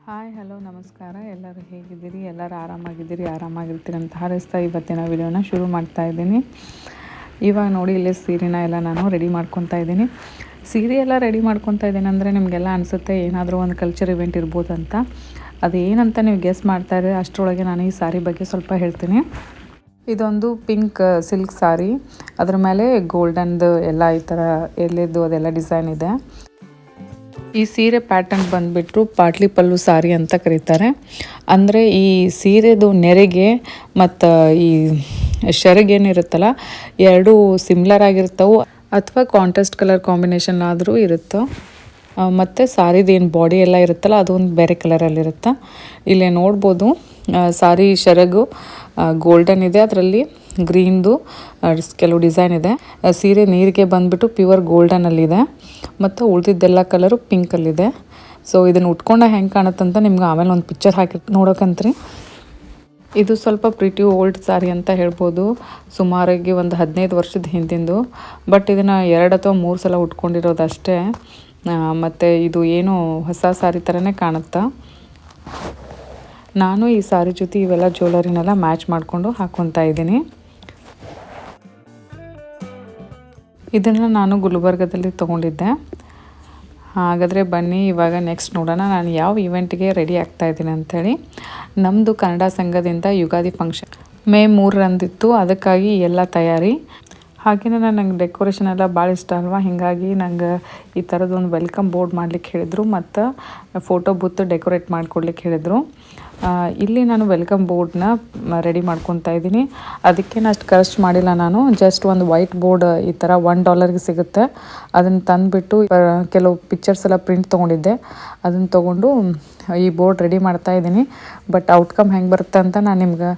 Hi hello ನಮಸ್ಕಾರ. ಎಲ್ಲರೂ ಹೇಗಿದ್ದೀರಿ? ಎಲ್ಲರೂ ಆರಾಮಾಗಿರ್ತೀರಿ ಅಂತ ಹಾರೈಸ್ತಾ ಇವತ್ತಿನ ವಿಡಿಯೋನ ಶುರು ಮಾಡ್ತಾ ಇದ್ದೀನಿ. ಇವಾಗ ನೋಡಿ ಇಲ್ಲಿ ಸೀರೆನ ಎಲ್ಲ ನಾನು ರೆಡಿ ಮಾಡ್ಕೊತಾ ಇದ್ದೀನಿ. ಸೀರೆ ಎಲ್ಲ ರೆಡಿ ಮಾಡ್ಕೊತಾ ಇದ್ದೀನಿ ಅಂದರೆ ನಿಮಗೆಲ್ಲ ಅನಿಸುತ್ತೆ ಏನಾದರೂ ಒಂದು ಕಲ್ಚರ್ ಇವೆಂಟ್ ಇರ್ಬೋದು ಅಂತ. ಅದೇನಂತ ನೀವು ಗೆಸ್ ಮಾಡ್ತಾ ಇದ್ರೆ ಅಷ್ಟರೊಳಗೆ ನಾನು ಈ ಸಾರಿ ಬಗ್ಗೆ ಸ್ವಲ್ಪ ಹೇಳ್ತೀನಿ. ಇದೊಂದು ಪಿಂಕ್ ಸಿಲ್ಕ್ ಸಾರಿ, ಅದ್ರ ಮೇಲೆ ಗೋಲ್ಡನ್ದು ಎಲ್ಲ ಈ ಥರ ಎಲೆದು ಅದೆಲ್ಲ ಡಿಸೈನ್ ಇದೆ. ಈ ಸೀರೆ ಪ್ಯಾಟರ್ನ್ ಬಂದುಬಿಟ್ಟು ಪಾಟ್ಲಿ ಪಲ್ಲು ಸಾರಿ ಅಂತ ಕರೀತಾರೆ. ಅಂದರೆ ಈ ಸೀರೆದು ನೆರಿಗೆ ಮತ್ತು ಈ ಶೆರಗೇನಿರುತ್ತಲ್ಲ ಎರಡೂ ಸಿಮ್ಲರ್ ಆಗಿರ್ತವೆ, ಅಥವಾ ಕಾಂಟ್ರಾಸ್ಟ್ ಕಲರ್ ಕಾಂಬಿನೇಷನ್ ಆದರೂ ಇರುತ್ತೆ. ಮತ್ತು ಸಾರಿದೇನು ಬಾಡಿ ಎಲ್ಲ ಇರುತ್ತಲ್ಲ ಅದು ಒಂದು ಬೇರೆ ಕಲರಲ್ಲಿರುತ್ತೆ. ಇಲ್ಲೇ ನೋಡ್ಬೋದು ಸಾರಿ ಶೆರಗು ಗೋಲ್ಡನ್ ಇದೆ, ಅದರಲ್ಲಿ ಗ್ರೀನ್ದು ಕೆಲವು ಡಿಸೈನ್ ಇದೆ. ಸೀರೆ ನೀರಿಗೆ ಬಂದುಬಿಟ್ಟು ಪ್ಯೂರ್ ಗೋಲ್ಡನಲ್ಲಿದೆ ಮತ್ತು ಉಳಿದಿದ್ದೆಲ್ಲ ಕಲರು ಪಿಂಕಲ್ಲಿದೆ. ಸೊ ಇದನ್ನು ಉಟ್ಕೊಂಡ ಹೆಂಗೆ ಕಾಣುತ್ತಂತ ನಿಮ್ಗೆ ಆಮೇಲೆ ಒಂದು ಪಿಕ್ಚರ್ ಹಾಕಿ ನೋಡೋಕಂತ್ರಿ. ಇದು ಸ್ವಲ್ಪ ಪ್ರಿಟಿ ಓಲ್ಡ್ ಸಾರಿ ಅಂತ ಹೇಳ್ಬೋದು, ಸುಮಾರಾಗಿ ಒಂದು 15 ವರ್ಷದ ಹಿಂದಿಂದು. ಬಟ್ ಇದನ್ನು 2 ಅಥವಾ 3 ಸಲ ಉಟ್ಕೊಂಡಿರೋದು ಅಷ್ಟೇ. ಮತ್ತು ಇದು ಏನು ಹೊಸ ಸಾರಿ ಥರನೇ ಕಾಣುತ್ತಾ. ನಾನು ಈ ಸಾರಿ ಜೊತೆ ಇವೆಲ್ಲ ಜ್ಯುವೆಲರಿನೆಲ್ಲ ಮ್ಯಾಚ್ ಮಾಡಿಕೊಂಡು ಹಾಕ್ಕೊತಾ ಇದ್ದೀನಿ. ಇದನ್ನು ನಾನು ಗುಲ್ಬರ್ಗದಲ್ಲಿ ತೊಗೊಂಡಿದ್ದೆ. ಹಾಗಾದರೆ ಬನ್ನಿ ಇವಾಗ ನೆಕ್ಸ್ಟ್ ನೋಡೋಣ ನಾನು ಯಾವ ಇವೆಂಟ್ಗೆ ರೆಡಿ ಆಗ್ತಾ ಇದ್ದೀನಿ ಅಂಥೇಳಿ. ನಮ್ಮದು ಕನ್ನಡ ಸಂಘದಿಂದ ಯುಗಾದಿ ಫಂಕ್ಷನ್ ಮೇ 3ರಂದಿತ್ತು, ಅದಕ್ಕಾಗಿ ಎಲ್ಲ ತಯಾರಿ. ಹಾಗೆಯೇ ನಂಗೆ ಡೆಕೋರೇಷನ್ ಎಲ್ಲ ಭಾಳ ಇಷ್ಟ ಅಲ್ವಾ, ಹೀಗಾಗಿ ನಂಗೆ ಈ ಥರದೊಂದು ವೆಲ್ಕಮ್ ಬೋರ್ಡ್ ಮಾಡ್ಲಿಕ್ಕೆ ಹೇಳಿದರು ಮತ್ತು ಫೋಟೋ ಬೂತ್ ಡೆಕೋರೇಟ್ ಮಾಡಿಕೊಡ್ಲಿಕ್ಕೆ ಹೇಳಿದರು. ಇಲ್ಲಿ ನಾನು ವೆಲ್ಕಮ್ ಬೋರ್ಡ್ನ ರೆಡಿ ಮಾಡ್ಕೊತಾ ಇದ್ದೀನಿ. ಅದಕ್ಕೇನು ಅಷ್ಟು ಖರ್ಚು ಮಾಡಿಲ್ಲ ನಾನು. ಜಸ್ಟ್ ಒಂದು ವೈಟ್ ಬೋರ್ಡ್ ಈ ಥರ $1ಗೆ ಸಿಗುತ್ತೆ, ಅದನ್ನು ತಂದುಬಿಟ್ಟು ಕೆಲವು ಪಿಕ್ಚರ್ಸ್ ಎಲ್ಲ ಪ್ರಿಂಟ್ ತೊಗೊಂಡಿದ್ದೆ, ಅದನ್ನು ತೊಗೊಂಡು ಈ ಬೋರ್ಡ್ ರೆಡಿ ಮಾಡ್ತಾ ಇದ್ದೀನಿ. ಬಟ್ ಔಟ್ಕಮ್ ಹೆಂಗೆ ಬರುತ್ತೆ ಅಂತ ನಾನು ನಿಮ್ಗೆ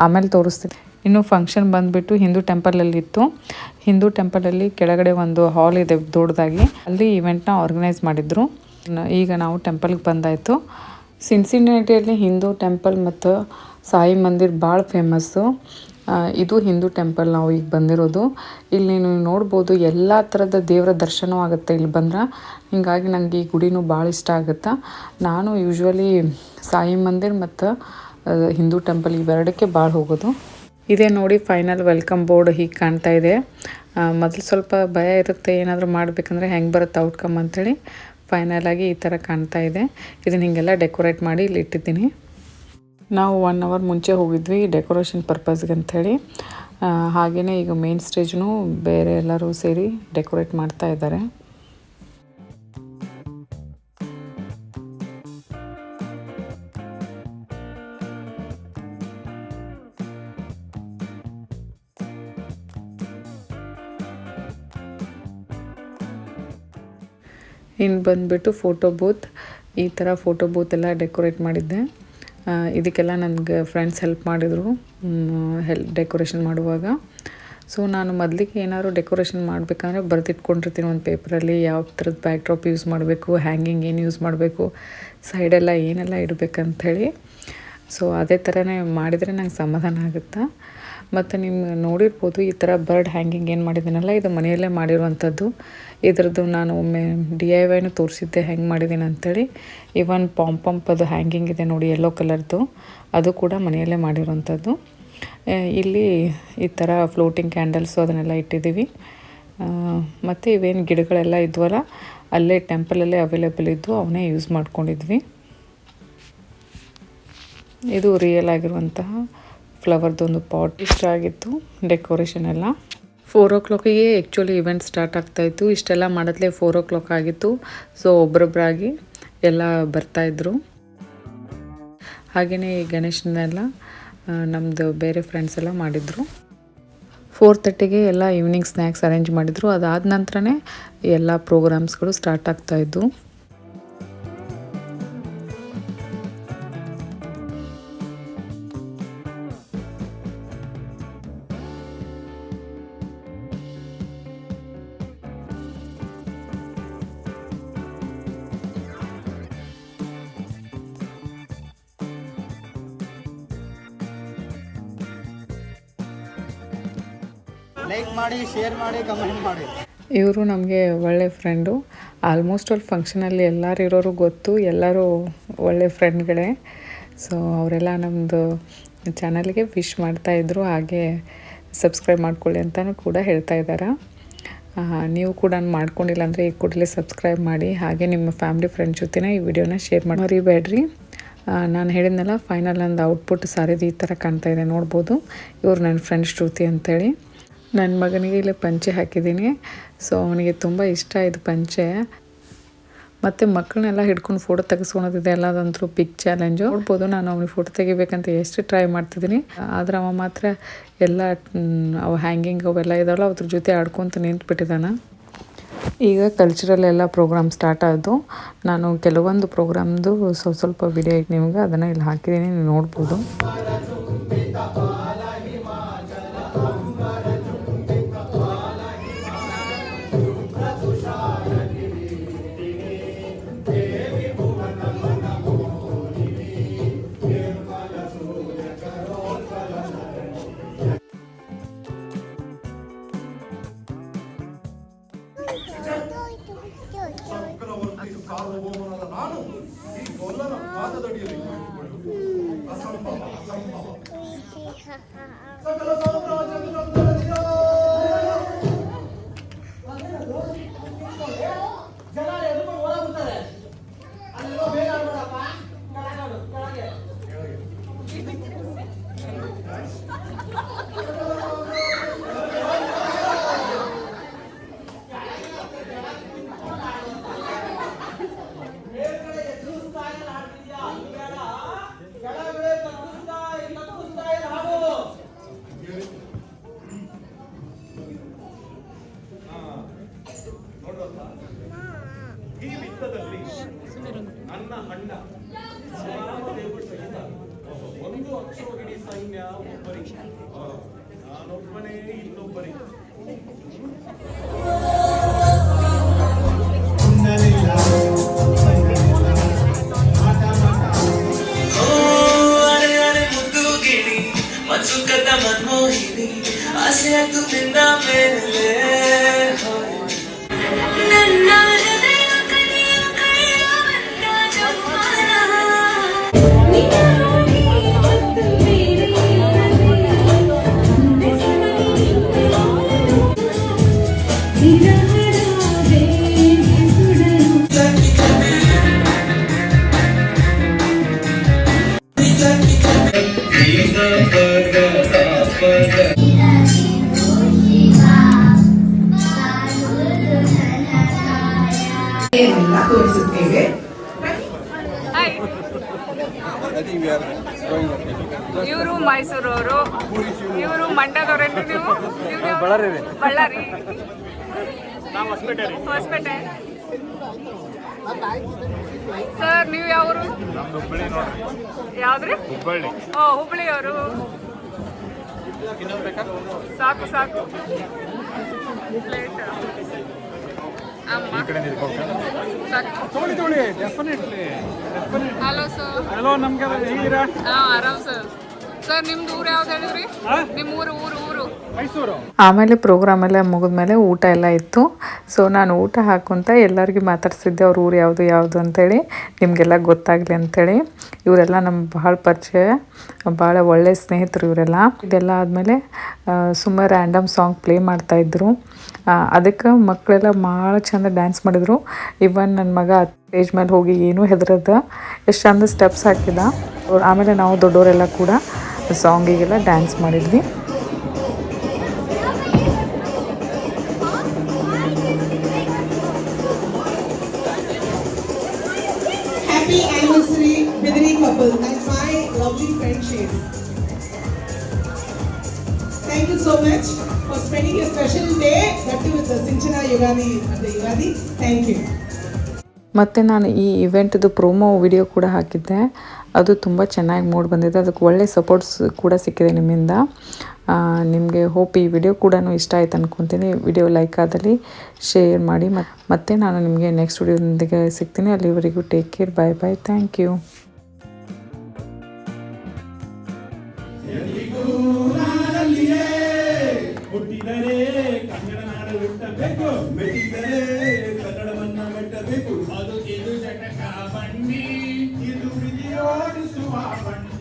ಆಮೇಲೆ ತೋರಿಸ್ತೀನಿ. ಇನ್ನು ಫಂಕ್ಷನ್ ಬಂದುಬಿಟ್ಟು ಹಿಂದೂ ಟೆಂಪಲಲ್ಲಿತ್ತು. ಹಿಂದೂ ಟೆಂಪಲಲ್ಲಿ ಕೆಳಗಡೆ ಒಂದು ಹಾಲ್ ಇದೆ ದೊಡ್ಡದಾಗಿ, ಅಲ್ಲಿ ಇವೆಂಟ್ನ ಆರ್ಗನೈಸ್ ಮಾಡಿದ್ರು. ಈಗ ನಾವು ಟೆಂಪಲ್ಗೆ ಬಂದಾಯಿತು. ಸಿನ್ಸಿನಾಟಿಯಲ್ಲಿ ಹಿಂದೂ ಟೆಂಪಲ್ ಮತ್ತು ಸಾಯಿ ಮಂದಿರ್ ಭಾಳ ಫೇಮಸ್ಸು. ಇದು ಹಿಂದೂ ಟೆಂಪಲ್ ನಾವು ಈಗ ಬಂದಿರೋದು. ಇಲ್ಲಿ ನೀವು ನೋಡ್ಬೋದು ಎಲ್ಲ ಥರದ ದೇವರ ದರ್ಶನ ಆಗುತ್ತೆ ಇಲ್ಲಿ ಬಂದ್ರೆ. ಹೀಗಾಗಿ ನನಗೆ ಈ ಗುಡಿನೂ ಭಾಳ ಇಷ್ಟ ಆಗುತ್ತೆ. ನಾನು ಯೂಶ್ವಲಿ ಸಾಯಿ ಮಂದಿರ್ ಮತ್ತು ಹಿಂದೂ ಟೆಂಪಲ್ ಇವೆರಡಕ್ಕೆ ಭಾಳ ಹೋಗೋದು. ಇದೇ ನೋಡಿ ಫೈನಲ್ ವೆಲ್ಕಮ್ ಬೋರ್ಡ್ ಹೀಗೆ ಕಾಣ್ತಾ ಇದೆ. ಮೊದಲು ಸ್ವಲ್ಪ ಭಯ ಇರುತ್ತೆ, ಏನಾದರೂ ಮಾಡಬೇಕಂದ್ರೆ ಹೆಂಗೆ ಬರುತ್ತೆ ಔಟ್ಕಮ್ ಅಂಥೇಳಿ. ಫೈನಲಾಗಿ ಈ ಥರ ಕಾಣ್ತಾ ಇದೆ. ಇದನ್ನು ಹೀಗೆಲ್ಲ ಡೆಕೋರೇಟ್ ಮಾಡಿ ಇಲ್ಲಿ ಇಟ್ಟಿದ್ದೀನಿ. ನಾವು 1 ಅವರ್ ಮುಂಚೆ ಹೋಗಿದ್ವಿ ಡೆಕೋರೇಷನ್ ಪರ್ಪಸ್ಗೆ ಅಂಥೇಳಿ. ಹಾಗೆಯೇ ಈಗ ಮೇನ್ ಸ್ಟೇಜ್ನೂ ಬೇರೆ ಎಲ್ಲರೂ ಸೇರಿ ಡೆಕೋರೇಟ್ ಮಾಡ್ತಾ ಇದ್ದಾರೆ. ಇನ್ನು ಬಂದುಬಿಟ್ಟು ಫೋಟೋ ಬೂತ್, ಈ ಥರ ಫೋಟೋ ಬೂತ್ ಎಲ್ಲ ಡೆಕೋರೇಟ್ ಮಾಡಿದ್ದೆ. ಇದಕ್ಕೆಲ್ಲ ನನಗೆ ಫ್ರೆಂಡ್ಸ್ ಹೆಲ್ಪ್ ಮಾಡಿದರು ಡೆಕೋರೇಷನ್ ಮಾಡುವಾಗ. ಸೊ ನಾನು ಮೊದಲಿಗೆ ಏನಾದ್ರು ಡೆಕೋರೇಷನ್ ಮಾಡಬೇಕಂದ್ರೆ ಬರೆದಿಟ್ಕೊಂಡಿರ್ತೀನಿ ಒಂದು ಪೇಪರಲ್ಲಿ, ಯಾವ ಥರದ ಬ್ಯಾಕ್ ಡ್ರಾಪ್ ಯೂಸ್ ಮಾಡಬೇಕು, ಹ್ಯಾಂಗಿಂಗ್ ಏನು ಯೂಸ್ ಮಾಡಬೇಕು, ಸೈಡೆಲ್ಲ ಏನೆಲ್ಲ ಇಡಬೇಕಂಥೇಳಿ. ಸೊ ಅದೇ ಥರನೇ ಮಾಡಿದರೆ ನಂಗೆ ಸಮಾಧಾನ ಆಗುತ್ತೆ. ಮತ್ತು ನೀವು ನೋಡಿರ್ಬೋದು ಈ ಥರ ಬರ್ಡ್ ಹ್ಯಾಂಗಿಂಗ್ ಏನು ಮಾಡಿದ್ದೀನಲ್ಲ, ಇದು ಮನೆಯಲ್ಲೇ ಮಾಡಿರುವಂಥದ್ದು. ಇದರದ್ದು ನಾನು ಒಮ್ಮೆ DIYನೂ ತೋರಿಸಿದ್ದೆ ಹೆಂಗೆ ಮಾಡಿದ್ದೀನಿ ಅಂಥೇಳಿ. ಇವನ್ ಪಾಂಪಂಪದು ಹ್ಯಾಂಗಿಂಗ್ ಇದೆ ನೋಡಿ ಯೆಲ್ಲೋ ಕಲರ್ದು, ಅದು ಕೂಡ ಮನೆಯಲ್ಲೇ ಮಾಡಿರುವಂಥದ್ದು. ಇಲ್ಲಿ ಈ ಥರ ಫ್ಲೋಟಿಂಗ್ ಕ್ಯಾಂಡಲ್ಸು ಅದನ್ನೆಲ್ಲ ಇಟ್ಟಿದ್ದೀವಿ. ಮತ್ತು ಇವೇನು ಗಿಡಗಳೆಲ್ಲ ಇದ್ವಲ್ಲ ಅಲ್ಲೇ ಟೆಂಪಲಲ್ಲೇ ಅವೈಲೇಬಲ್ ಇದ್ದು ಅವನ್ನೇ ಯೂಸ್ ಮಾಡ್ಕೊಂಡಿದ್ವಿ. ಇದು ರಿಯಲ್ ಆಗಿರುವಂತಹ ಫ್ಲವರ್ದೊಂದು ಪಾಟ್. ಇಷ್ಟ ಆಗಿತ್ತು ಡೆಕೋರೇಷನ್ ಎಲ್ಲ. 4 o'clockಗೆ ಆ್ಯಕ್ಚುಲಿ ಇವೆಂಟ್ ಸ್ಟಾರ್ಟ್ ಆಗ್ತಾಯಿತ್ತು. ಇಷ್ಟೆಲ್ಲ ಮಾಡಿದ್ಲೇ 4 o'clock ಆಗಿತ್ತು. ಸೊ ಒಬ್ಬೊಬ್ಬರಾಗಿ ಎಲ್ಲ ಬರ್ತಾಯಿದ್ರು. ಹಾಗೆಯೇ ಈ ಗಣೇಶನೆಲ್ಲ ನಮ್ಮದು ಬೇರೆ ಫ್ರೆಂಡ್ಸ್ ಎಲ್ಲ ಮಾಡಿದರು. 4:30ಗೆ ಎಲ್ಲ ಈವ್ನಿಂಗ್ ಸ್ನ್ಯಾಕ್ಸ್ ಅರೇಂಜ್ ಮಾಡಿದರು. ಅದಾದ ನಂತರನೇ ಎಲ್ಲ ಪ್ರೋಗ್ರಾಮ್ಸ್ಗಳು ಸ್ಟಾರ್ಟ್ ಆಗ್ತಾಯಿದ್ವು. ಲೈಕ್ ಮಾಡಿ, ಶೇರ್ ಮಾಡಿ, ಕಮೆಂಟ್ ಮಾಡಿ. ಇವರು ನಮಗೆ ಒಳ್ಳೆ ಫ್ರೆಂಡು. ಆಲ್ಮೋಸ್ಟ್ ಅಲ್ಲಿ ಫಂಕ್ಷನಲ್ಲಿ ಎಲ್ಲರೂ ಇರೋರು ಗೊತ್ತು, ಎಲ್ಲರೂ ಒಳ್ಳೆ ಫ್ರೆಂಡ್ಗಳೇ. ಸೊ ಅವರೆಲ್ಲ ನಮ್ಮದು ಚಾನಲ್ಗೆ ವಿಶ್ ಮಾಡ್ತಾಯಿದ್ರು, ಹಾಗೆ ಸಬ್ಸ್ಕ್ರೈಬ್ ಮಾಡ್ಕೊಳ್ಳಿ ಅಂತಲೂ ಕೂಡ ಹೇಳ್ತಾ ಇದ್ದಾರೆ. ನೀವು ಕೂಡ ಮಾಡ್ಕೊಂಡಿಲ್ಲ ಅಂದರೆ ಈ ಕೂಡಲೇ ಸಬ್ಸ್ಕ್ರೈಬ್ ಮಾಡಿ, ಹಾಗೆ ನಿಮ್ಮ ಫ್ಯಾಮಿಲಿ ಫ್ರೆಂಡ್ಸ್ ಜೊತೆನೇ ಈ ವಿಡಿಯೋನ ಶೇರ್ ಮಾಡಿ ಮರಿಬೇಡ್ರಿ. ನಾನು ಹೇಳಿದ್ನಲ್ಲ, ಫೈನಲ್ ನಂದು ಔಟ್ಪುಟ್ ಸಾರಿದು ಈ ಥರ ಕಾಣ್ತಾ ಇದೆ, ನೋಡ್ಬೋದು. ಇವರು ನನ್ನ ಫ್ರೆಂಡ್ ಶ್ರುತಿ ಅಂತೇಳಿ. ನನ್ನ ಮಗನಿಗೆ ಇಲ್ಲಿ ಪಂಚೆ ಹಾಕಿದ್ದೀನಿ. ಸೊ ಅವನಿಗೆ ತುಂಬ ಇಷ್ಟ ಇದು ಪಂಚೆ. ಮತ್ತು ಮಕ್ಕಳನ್ನೆಲ್ಲ ಹಿಡ್ಕೊಂಡು ಫೋಟೋ ತೆಗೆಸ್ಕೊಳೋದಿದೆ ಎಲ್ಲ, ಅದಂತೂ ಬಿಗ್ ಚಾಲೆಂಜು. ನೋಡ್ಬೋದು, ನಾನು ಅವನಿಗೆ ಫೋಟೋ ತೆಗಿಬೇಕಂತ ಎಷ್ಟು ಟ್ರೈ ಮಾಡ್ತಿದ್ದೀನಿ, ಆದರೆ ಅವ ಮಾತ್ರ ಎಲ್ಲ ಅವು ಹ್ಯಾಂಗಿಂಗ್ ಅವೆಲ್ಲ ಇದಾವಲ್ಲ ಅದ್ರ ಜೊತೆ ಆಡ್ಕೊತ ನಿಂತ್ಬಿಟ್ಟಿದ್ದಾನೆ. ಈಗ ಕಲ್ಚರಲ್ ಎಲ್ಲ ಪ್ರೋಗ್ರಾಮ್ ಸ್ಟಾರ್ಟ್ ಆದವು. ನಾನು ಕೆಲವೊಂದು ಪ್ರೋಗ್ರಾಮ್ದು ಸ್ವಲ್ಪ ವಿಡಿಯೋ ನಿಮ್ಗೆ ಅದನ್ನು ಇಲ್ಲಿ ಹಾಕಿದ್ದೀನಿ, ನೀವು ನೋಡ್ಬೋದು. ಸಾರ್ವಭೌಮನಾದ ನಾನು ಈ ಗೊಲ್ಲನ ಪಾದದಡಿಯಲ್ಲಿ ಕುಳಿತುಕೊಂಡು ಅಸಂಭವ ಅಸಂಭವ ಸಕಲ ಸಾಮ್ರಾಜ್ಯ ಜನ ಎದುರು ಓಡಾಡುತ್ತಾರೆ. ಅಲ್ಲೆಲ್ಲೋ ಬೇಗ ಆಡಬೇಡಪ್ಪ, ಕೆಳಗೆ ಈ ಯುದ್ಧದಲ್ಲಿ ನನ್ನ ಅಣ್ಣ ರಾಮದೇವರು ಸಹಿತ ಒಂದು ಅಕ್ಷೋಹಿಣಿ ಸೈನ್ಯ ಒಬ್ಬರಿಗೆ, ನಾನೊಬ್ಬನೇ ಇನ್ನೊಬ್ಬರಿಗೆ. ಮಧುಕತ ಮನಮೋಹಿನಿ ಆಸೆ ತುಮಿಂದ ಮೇಲೆ ನನ್ನ ಹೃದಯ ಕಲಿಯ ಕೈಯ ಬಂದ ಜಪಾನ ನಿನ್ನಾಡಿ ಮತ್ತು ಬೇರೆ ನಿರಹರಾದೆ ಸುಡಲು ತೋರಿಸುತ್ತೇವೆ. ಇವರು ಮೈಸೂರವರು, ಇವರು ಮಂಡ್ಯದವರೇನ್ರಿ? ನೀವು ಬಳ್ಳಾರಿ. ಹೊಸಪೇಟೆ. ಸರ್ ನೀವು ಯಾವರು? ಯಾವ್ದ್ರಿ? ಹುಬ್ಬಳ್ಳಿಯವರು. ಸಾಕು ಪ್ಲೇಟ್. Hello sir. ಹಲೋ, ನಮ್ಗೆ ಹೇಗಿದ್ದೀರಾ? ಆರಾಮ್ ಸರ್. ಸರ್ ನಿಮ್ದು ಊರು ಯಾವ್ದು ಹೇಳಿದ್ರಿ? ನಿಮ್ಮ ಊರು ಮೈಸೂರು. ಆಮೇಲೆ ಪ್ರೋಗ್ರಾಮ್ ಎಲ್ಲ ಮುಗಿದ್ಮೇಲೆ ಊಟ ಎಲ್ಲ ಇತ್ತು. ಸೊ ನಾನು ಊಟ ಹಾಕೊಂತ ಎಲ್ಲರಿಗೂ ಮಾತಾಡ್ಸಿದ್ದೆ ಅವ್ರ ಊರು ಯಾವುದು ಅಂತೇಳಿ, ನಿಮಗೆಲ್ಲ ಗೊತ್ತಾಗಲಿ ಅಂಥೇಳಿ. ಇವರೆಲ್ಲ ನಮ್ಮ ಭಾಳ ಪರಿಚಯ, ಭಾಳ ಒಳ್ಳೆಯ ಸ್ನೇಹಿತರು ಇವರೆಲ್ಲ. ಇದೆಲ್ಲ ಆದಮೇಲೆ ಸುಮ್ಮ ರ್ಯಾಂಡಮ್ ಸಾಂಗ್ ಪ್ಲೇ ಮಾಡ್ತಾಯಿದ್ರು. ಅದಕ್ಕೆ ಮಕ್ಕಳೆಲ್ಲ ಭಾಳ ಚಂದ ಡ್ಯಾನ್ಸ್ ಮಾಡಿದರು. ಇವನ್ ನನ್ನ ಮಗ ಸ್ಟೇಜ್ ಮೇಲೆ ಹೋಗಿ ಏನೂ ಹೆದರದ ಎಷ್ಟು ಚಂದ ಸ್ಟೆಪ್ಸ್ ಹಾಕಿದ. ಆಮೇಲೆ ನಾವು ದೊಡ್ಡವರೆಲ್ಲ ಕೂಡ ಸಾಂಗಿಗೆಲ್ಲ ಡ್ಯಾನ್ಸ್ ಮಾಡಿದ್ವಿ. Happy anniversary, Bidri couple, and my lovely friendship. Thank you so much for spending a special day, that too with the Sinchana Yugadi at the Yugadi. Thank you. ಮತ್ತು ನಾನು ಈ ಇವೆಂಟ್ದು ಪ್ರೋಮೋ ವಿಡಿಯೋ ಕೂಡ ಹಾಕಿದ್ದೆ, ಅದು ತುಂಬ ಚೆನ್ನಾಗಿ ಮೂಡಿ ಬಂದಿದೆ. ಅದಕ್ಕೆ ಒಳ್ಳೆ ಸಪೋರ್ಟ್ಸ್ ಕೂಡ ಸಿಕ್ಕಿದೆ ನಿಮ್ಮಿಂದ. ನಿಮಗೆ ಹೋಪ್ ಈ ವಿಡಿಯೋ ಕೂಡ ಇಷ್ಟ ಆಯ್ತು ಅಂದ್ಕೊತೀನಿ. ವಿಡಿಯೋ ಲೈಕ್ ಆದಲ್ಲಿ ಶೇರ್ ಮಾಡಿ. ಮತ್ತೆ ನಾನು ನಿಮಗೆ ನೆಕ್ಸ್ಟ್ ವಿಡಿಯೋದೊಂದಿಗೆ ಸಿಗ್ತೀನಿ. ಅಲ್ಲಿವರೆಗೂ take care, bye bye, thank you. ಹುಟ್ಟಿದರೆ ಕನ್ನಡ ನಾಡು ಹುಟ್ಟಬೇಕು. ಮೆಟ್ಟಿದರೆ